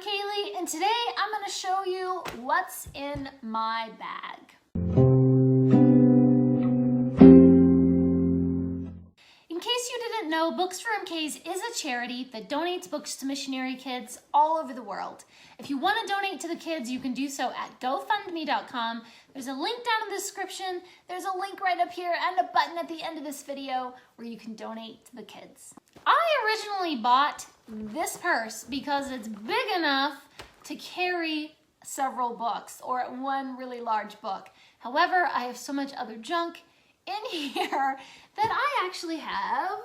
I'm Kaylee, and today I'm going to show you what's in my bag. In case you didn't know, Books for MKs is a charity that donates books to missionary kids all over the world. If you want to donate to the kids, you can do so at GoFundMe.com. There's a link down in the description. There's a link right up here and a button at the end of this video where you can donate to the kids. I originally bought this purse because it's big enough to carry several books or one really large book. However, I have so much other junk in here that I actually have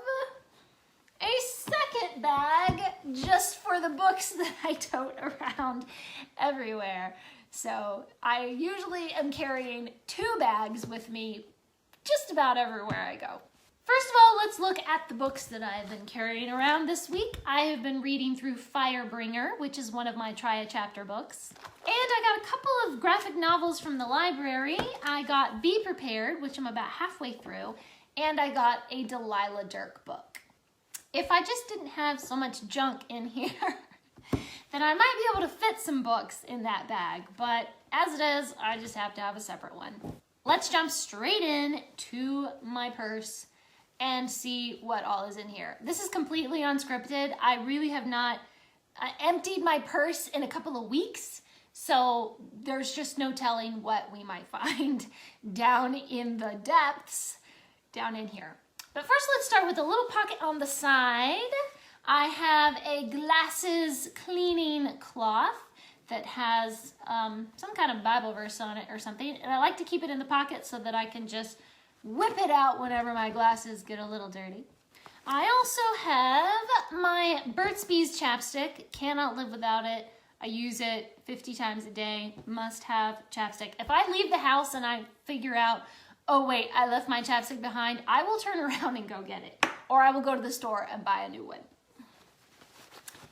a second bag just for the books that I tote around everywhere. So I usually am carrying 2 bags with me just about everywhere I go. First of all, let's look at the books that I've been carrying around this week. I have been reading through Firebringer, which is one of my Try a Chapter books. And I got a couple of graphic novels from the library. I got Be Prepared, which I'm about halfway through, and I got a Delilah Dirk book. If I just didn't have so much junk in here, then I might be able to fit some books in that bag, but as it is, I just have to have a separate one. Let's jump straight in to my purse and see what all is in here. This is completely unscripted. I really have not emptied my purse in a couple of weeks, so there's just no telling what we might find down in the depths down in here. But first, let's start with a little pocket on the side. I have a glasses cleaning cloth that has some kind of Bible verse on it or something, and I like to keep it in the pocket so that I can just whip it out whenever my glasses get a little dirty. I also have my Burt's Bees chapstick. Cannot live without it. I use it 50 times a day. Must have chapstick. If I leave the house and I figure out, oh wait, I left my chapstick behind, I will turn around and go get it. Or I will go to the store and buy a new one.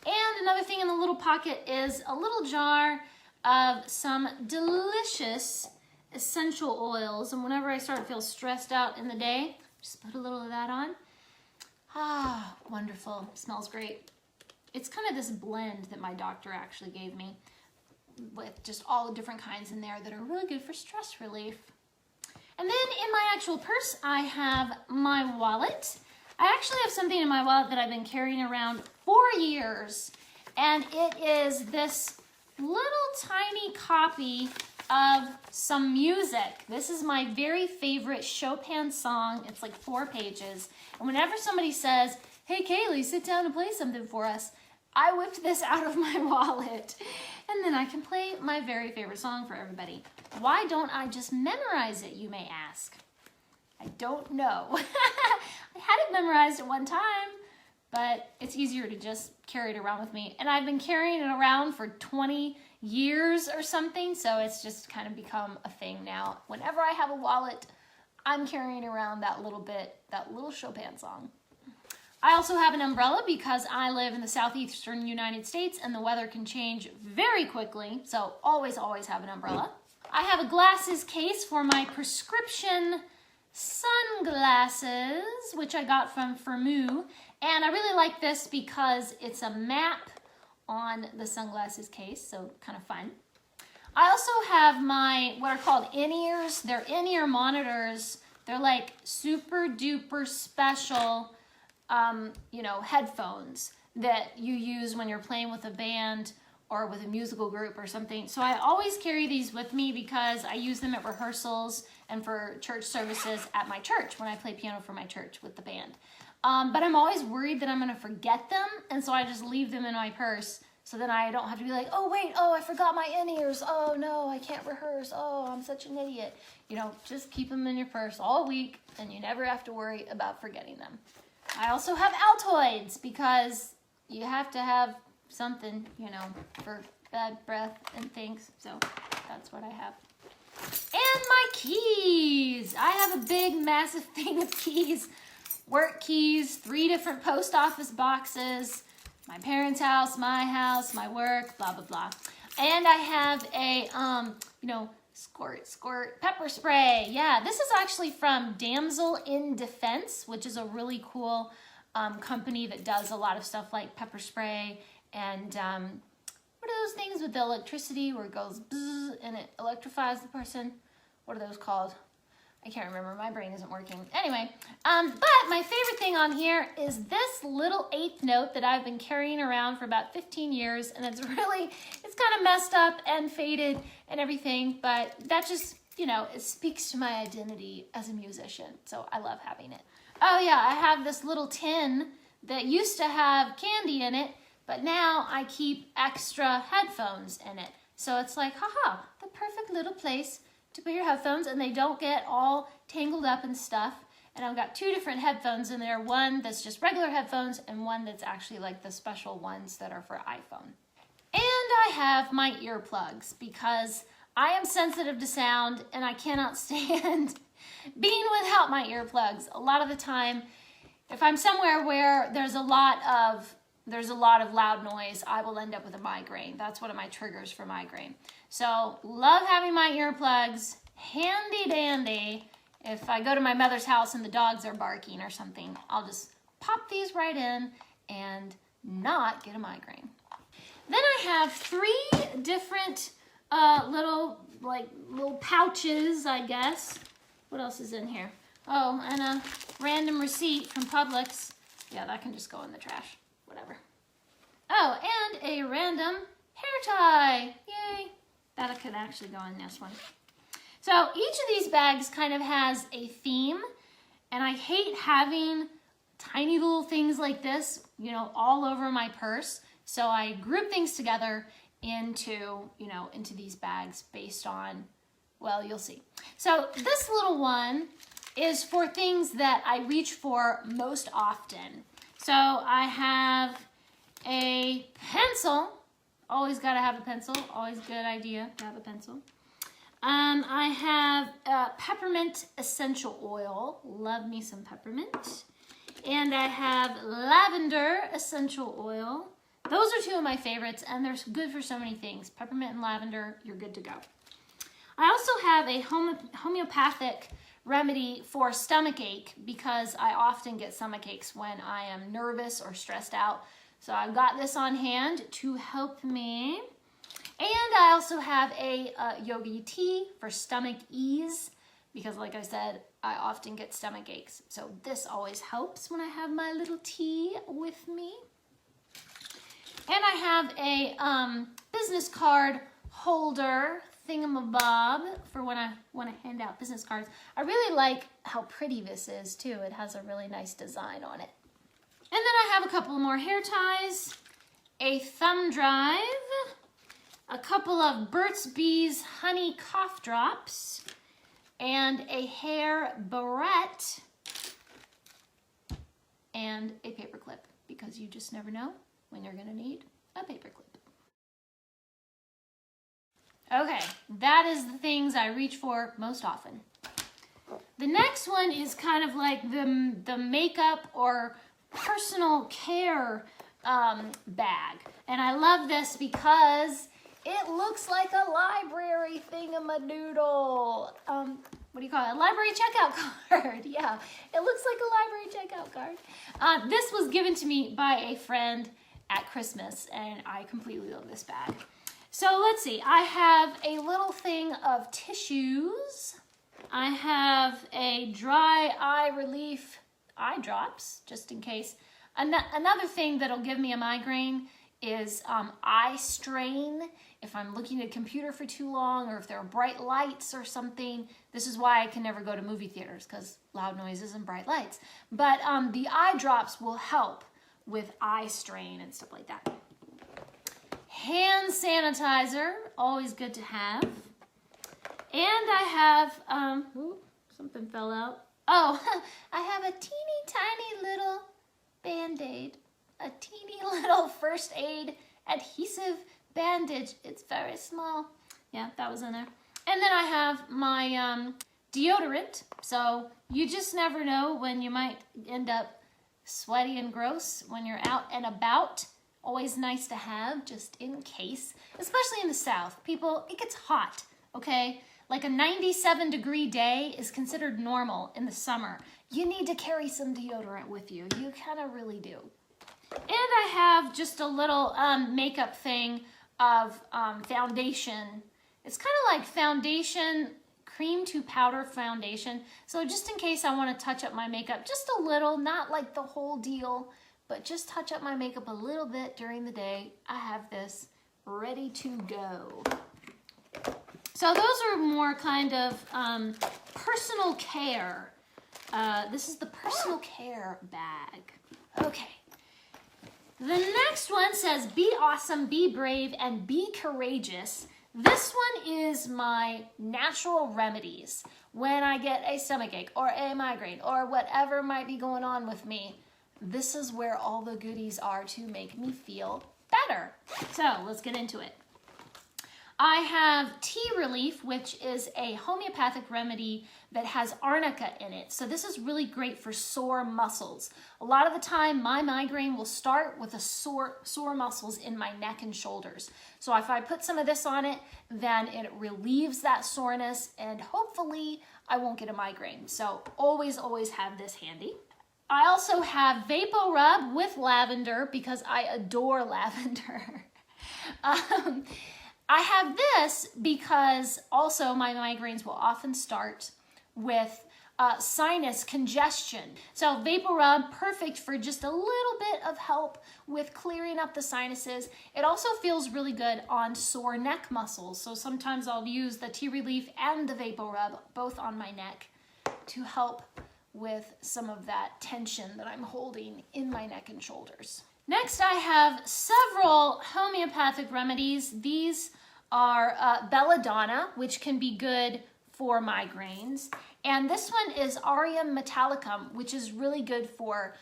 And another thing in the little pocket is a little jar of some delicious essential oils, and whenever I start to feel stressed out in the day, just put a little of that on. Ah, wonderful. Smells great. It's kind of this blend that my doctor actually gave me with just all the different kinds in there that are really good for stress relief. And then in my actual purse, I have my wallet. I actually have something in my wallet that I've been carrying around for years, and it is this little tiny copy of some music. This is my very favorite Chopin song. It's like 4 pages. And whenever somebody says, hey Kaylee, sit down and play something for us, I whipped this out of my wallet. And then I can play my very favorite song for everybody. Why don't I just memorize it, you may ask? I don't know. I had it memorized at one time, but it's easier to just carry it around with me. And I've been carrying it around for 20 years or something, so it's just kind of become a thing now. Whenever I have a wallet, I'm carrying around that little Chopin song. I also have an umbrella because I live in the southeastern United States and the weather can change very quickly, so always have an umbrella. I have a glasses case for my prescription sunglasses, which I got from Firmoo, and I really like this because it's a map on the sunglasses case, so kind of fun. I also have my, what are called in-ears. They're in-ear monitors. They're like super duper special, headphones that you use when you're playing with a band or with a musical group or something. So I always carry these with me because I use them at rehearsals and for church services at my church when I play piano for my church with the band. But I'm always worried that I'm going to forget them, and so I just leave them in my purse so then I don't have to be like, oh wait, I forgot my in-ears. Oh no, I can't rehearse. Oh, I'm such an idiot. Just keep them in your purse all week and you never have to worry about forgetting them. I also have Altoids because you have to have something, for bad breath and things. So that's what I have. And my keys. I have a big, massive thing of keys. Work keys, 3 different post office boxes, my parents' house, my work, blah, blah, blah. And I have a, squirt pepper spray. Yeah, this is actually from Damsel in Defense, which is a really cool company that does a lot of stuff like pepper spray and what those things with the electricity where it goes bzzz and it electrifies the person? What are those called? I can't remember. My brain isn't working. Anyway, but my favorite thing on here is this little 8th note that I've been carrying around for about 15 years, and it's kind of messed up and faded and everything, but that just, you know, it speaks to my identity as a musician, so I love having it. Oh yeah, I have this little tin that used to have candy in it, but now I keep extra headphones in it. So it's like, haha, the perfect little place to put your headphones, and they don't get all tangled up and stuff. And I've got 2 different headphones in there, one that's just regular headphones and one that's actually like the special ones that are for iPhone. And I have my earplugs because I am sensitive to sound and I cannot stand being without my earplugs. A lot of the time, if I'm somewhere where there's a lot of loud noise, I will end up with a migraine. That's one of my triggers for migraine. So love having my earplugs, handy dandy. If I go to my mother's house and the dogs are barking or something, I'll just pop these right in and not get a migraine. Then I have 3 different little pouches, I guess. What else is in here? Oh, and a random receipt from Publix. Yeah, that can just go in the trash. Whatever. Oh, and a random hair tie. Yay. That could actually go in this one. So each of these bags kind of has a theme, and I hate having tiny little things like this, you know, all over my purse. So I group things together into these bags based on, well, you'll see. So this little one is for things that I reach for most often. So I have a pencil. Always got to have a pencil. Always a good idea to have a pencil. I have peppermint essential oil. Love me some peppermint. And I have lavender essential oil. Those are 2 of my favorites, and they're good for so many things. Peppermint and lavender, you're good to go. I also have a homeopathic remedy for stomach ache because I often get stomach aches when I am nervous or stressed out. So I've got this on hand to help me. And I also have a yogi tea for stomach ease because, like I said, I often get stomach aches. So this always helps when I have my little tea with me. And I have a business card holder thingamabob for when I want to hand out business cards. I really like how pretty this is too. It has a really nice design on it. And then I have a couple more hair ties, a thumb drive, a couple of Burt's Bees honey cough drops, and a hair barrette, and a paper clip because you just never know when you're going to need a paper clip. Okay, that is the things I reach for most often. The next one is kind of like the makeup or personal care bag. And I love this because it looks like a library thingamadoodle. What do you call it? A library checkout card. Yeah, it looks like a library checkout card. This was given to me by a friend at Christmas, and I completely love this bag. So let's see, I have a little thing of tissues. I have a dry eye relief eye drops, just in case. Another thing that'll give me a migraine is eye strain. If I'm looking at a computer for too long or if there are bright lights or something, this is why I can never go to movie theaters because loud noises and bright lights. But the eye drops will help with eye strain and stuff like that. Hand sanitizer, always good to have. And I have, something fell out. Oh, I have a teeny tiny little Band-Aid, a teeny little first aid adhesive bandage. It's very small. Yeah, that was in there. And then I have my deodorant. So you just never know when you might end up sweaty and gross when you're out and about. Always nice to have just in case, especially in the South. People, it gets hot, okay? Like a 97-degree day is considered normal in the summer. You need to carry some deodorant with you. You kind of really do. And I have just a little makeup thing of foundation. It's kind of like foundation, cream to powder foundation. So just in case I want to touch up my makeup just a little, not like the whole deal, but just touch up my makeup a little bit during the day, I have this ready to go. So those are more kind of personal care. This is the personal care bag. Okay. The next one says, be awesome, be brave, and be courageous. This one is my natural remedies when I get a stomachache or a migraine or whatever might be going on with me. This is where all the goodies are to make me feel better. So let's get into it. I have Tea Relief, which is a homeopathic remedy that has arnica in it. So this is really great for sore muscles. A lot of the time, my migraine will start with a sore muscles in my neck and shoulders. So if I put some of this on it, then it relieves that soreness and hopefully I won't get a migraine. So always, always have this handy. I also have VapoRub with lavender because I adore lavender. I have this because also my migraines will often start with sinus congestion. So VapoRub, perfect for just a little bit of help with clearing up the sinuses. It also feels really good on sore neck muscles. So sometimes I'll use the Tea Relief and the VapoRub both on my neck to help with some of that tension that I'm holding in my neck and shoulders. Next, I have several homeopathic remedies. These are belladonna, which can be good for migraines. And this one is Aureum metallicum, which is really good for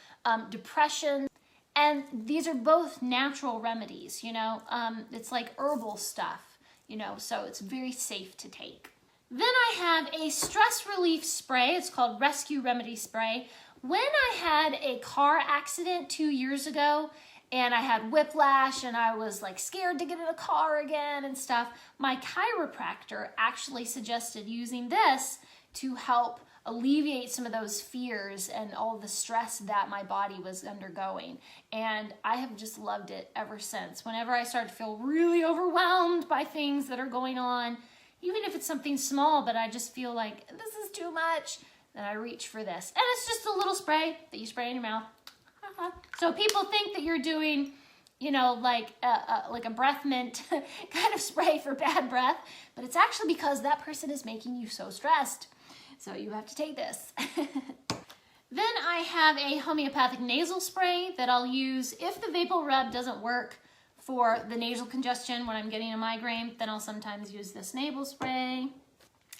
depression. And these are both natural remedies, you know. It's like herbal stuff, you know, so it's very safe to take. Then I have a stress relief spray. It's called Rescue Remedy Spray. When I had a car accident 2 years ago and I had whiplash and I was like scared to get in a car again and stuff, my chiropractor actually suggested using this to help alleviate some of those fears and all the stress that my body was undergoing. And I have just loved it ever since. Whenever I start to feel really overwhelmed by things that are going on, even if it's something small, but I just feel like this is too much, then I reach for this. And it's just a little spray that you spray in your mouth. So people think that you're doing, you know, like a breath mint kind of spray for bad breath, but it's actually because that person is making you so stressed. So you have to take this. Then I have a homeopathic nasal spray that I'll use if the VapoRub doesn't work for the nasal congestion when I'm getting a migraine, then I'll sometimes use this nasal spray.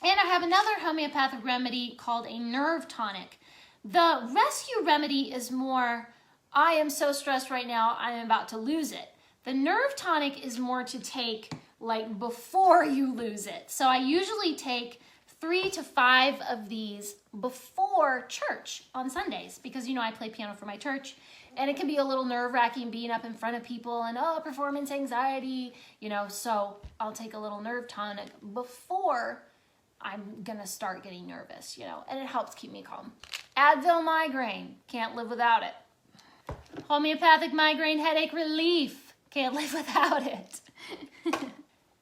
And I have another homeopathic remedy called a nerve tonic. The rescue remedy is more, I am so stressed right now, I'm about to lose it. The nerve tonic is more to take like before you lose it. So I usually take 3 to 5 of these before church on Sundays because, you know, I play piano for my church and it can be a little nerve-wracking being up in front of people and, oh, performance anxiety, you know, so I'll take a little nerve tonic before I'm gonna start getting nervous, you know, and it helps keep me calm. Advil migraine, can't live without it. Homeopathic migraine headache relief, can't live without it.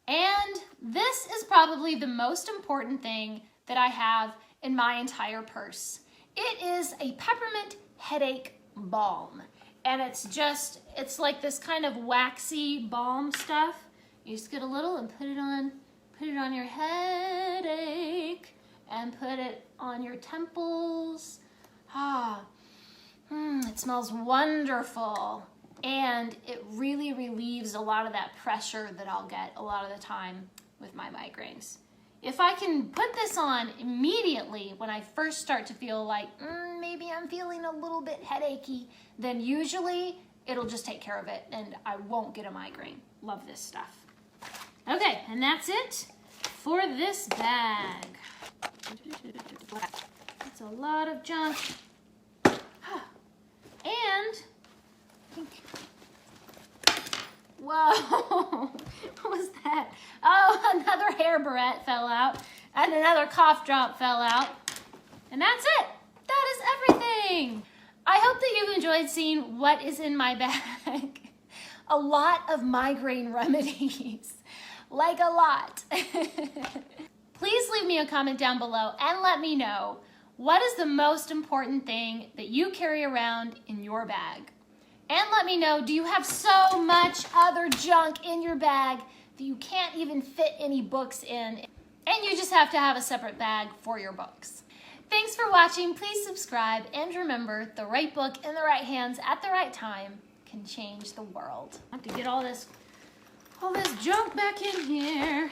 And this is probably the most important thing that I have in my entire purse. It is a peppermint headache balm. And it's like this kind of waxy balm stuff. You just get a little and put it on your headache and put it on your temples. It smells wonderful. And it really relieves a lot of that pressure that I'll get a lot of the time with my migraines. If I can put this on immediately when I first start to feel like maybe I'm feeling a little bit headachy, then usually it'll just take care of it and I won't get a migraine. Love this stuff. Okay, and that's it for this bag. That's a lot of junk. And whoa, what was that? Oh, another hair barrette fell out and another cough drop fell out. And that's it. That is everything. I hope that you've enjoyed seeing what is in my bag. a lot of migraine remedies. Like a lot. Please leave me a comment down below and let me know, what is the most important thing that you carry around in your bag? And let me know, do you have so much other junk in your bag that you can't even fit any books in, and you just have to have a separate bag for your books? Thanks for watching. Please subscribe, and remember, the right book in the right hands at the right time can change the world. I have to get all this junk back in here.